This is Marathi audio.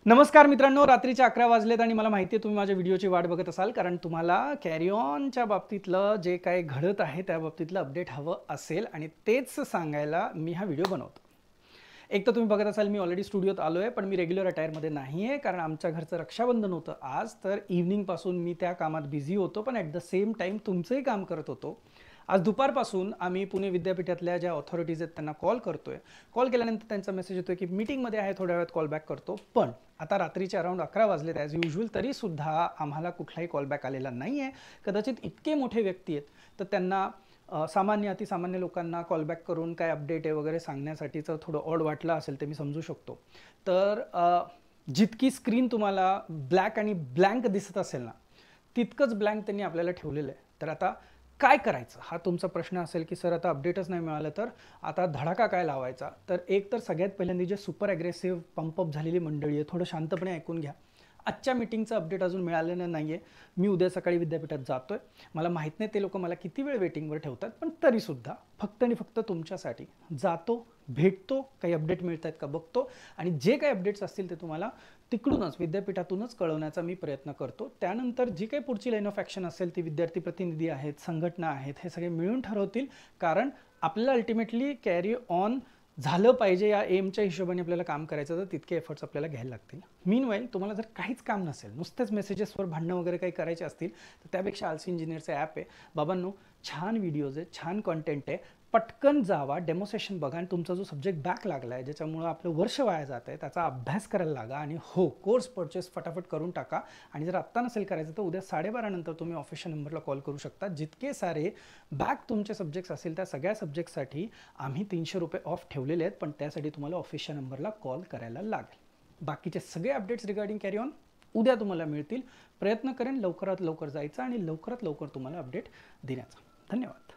नमस्कार मित्रांनो, रात्रीचे 11 वाजलेत आणि मला माहिती आहे तुम्ही माझ्या व्हिडिओची वाट बघत असाल, कारण तुम्हाला कॅरी ऑनच्या बाबतीतलं जे काही घडत आहे त्या बाबतीतलं अपडेट हवं असेल आणि तेच सांगायला मी हा व्हिडिओ बनवतो. एक तर तुम्ही बघत असाल मी ऑलरेडी स्टुडिओत आलो आहे, पण मी रेग्युलर अटायरमध्ये नाही आहे, कारण आमच्या घरचं रक्षाबंधन होतं आज. तर इव्हनिंगपासून मी त्या कामात बिझी होतो, पण ॲट द सेम टाईम तुमचंही काम करत होतो. आज दुपारपासून आम्ही पुणे विद्यापीठातल्या ज्या ऑथॉरिटीज आहेत त्यांना कॉल करतोय. कॉल केल्यानंतर त्यांचा मेसेज येतोय की मीटिंगमध्ये आहे, थोड्या वेळात कॉल बॅक करतो. पण आता रात्रीचे अराउंड 11 वाजलेत ॲज युजल, तरीसुद्धा आम्हाला कुठलाही कॉल बॅक आलेला नाही आहे. कदाचित इतके मोठे व्यक्ती आहेत तर त्यांना सामान्य अतिसामान्य लोकांना कॉलबॅक करून काय अपडेट आहे वगैरे सांगण्यासाठीचं थोडं ऑड वाटलं असेल ते मी समजू शकतो. तर जितकी स्क्रीन तुम्हाला ब्लॅक आणि ब्लँक दिसत असेल ना, तितकंच ब्लँक त्यांनी आपल्याला ठेवलेलं आहे. तर आता काय करायचं हा तुमचा प्रश्न असेल की सर आता अपडेटच नाही मिळालं तर आता धडाका काय लावायचा. तर एक तर सगळ्यात पहिल्यांदा जे सुपर ॲग्रेसिव्ह पंपअप झालेली मंडळी आहे, थोडं शांतपणे ऐकून घ्या. आजच्या मीटिंगचं अपडेट अजून मिळालेलं नाही आहे. मी उद्या सकाळी विद्यापीठात जातो आहे. मला माहीत नाही ते लोक मला किती वेळ वेटिंगवर ठेवतात, पण तरीसुद्धा फक्त आणि फक्त तुमच्यासाठी जातो, भेटतो, काही अपडेट मिळत आहेत का बघतो आणि जे काही अपडेट्स असतील ते तुम्हाला तिकडूनच विद्यापीठातूनच कळवण्याचा मी प्रयत्न करतो. त्यानंतर जी काही पुढची लाईन ऑफ ॲक्शन असेल ती विद्यार्थी प्रतिनिधी आहेत, संघटना आहेत, हे सगळे मिळून ठरवतील. कारण आपल्याला अल्टिमेटली कॅरी ऑन झालं पाहिजे या एमच्या हिशोबाने आपल्याला काम करायचं, तर तितके एफर्ट्स आपल्याला घ्यायला लागतील. मीनवाईल तुम्हाला जर काहीच काम नसेल, नुसतेच मेसेजेसवर भांडणं वगैरे काही करायचे असतील, तर त्यापेक्षा आलसी इंजिनिअरचं ॲप आहे. बाबांनो, छान व्हिडिओज आहे, छान कॉन्टेंट आहे. पटकन जावा, डेमोसेशन बघा आणि तुमचा जो सब्जेक्ट बॅक लागला आहे, ज्याच्यामुळं आपलं वर्ष वाया जात आहे, त्याचा अभ्यास करायला लागा आणि हो, कोर्स परचेस फटाफट करून टाका. आणि जर आत्ता नसेल करायचं तर उद्या 12:30 नंतर तुम्ही ऑफिसच्या नंबरला कॉल करू शकता. जितके सारे बॅक तुमचे सब्जेक्ट्स असतील त्या सगळ्या सब्जेक्टसाठी आम्ही ₹300 ऑफ ठेवलेले आहेत, पण त्यासाठी तुम्हाला ऑफिसच्या नंबरला कॉल करायला लागेल. बाकीचे सगळे अपडेट्स रिगार्डिंग कॅरी ऑन उद्या तुम्हाला मिळतील. प्रयत्न करेन लवकरात लवकर जायचा आणि लवकरात लवकर तुम्हाला अपडेट देण्याचा. धन्यवाद.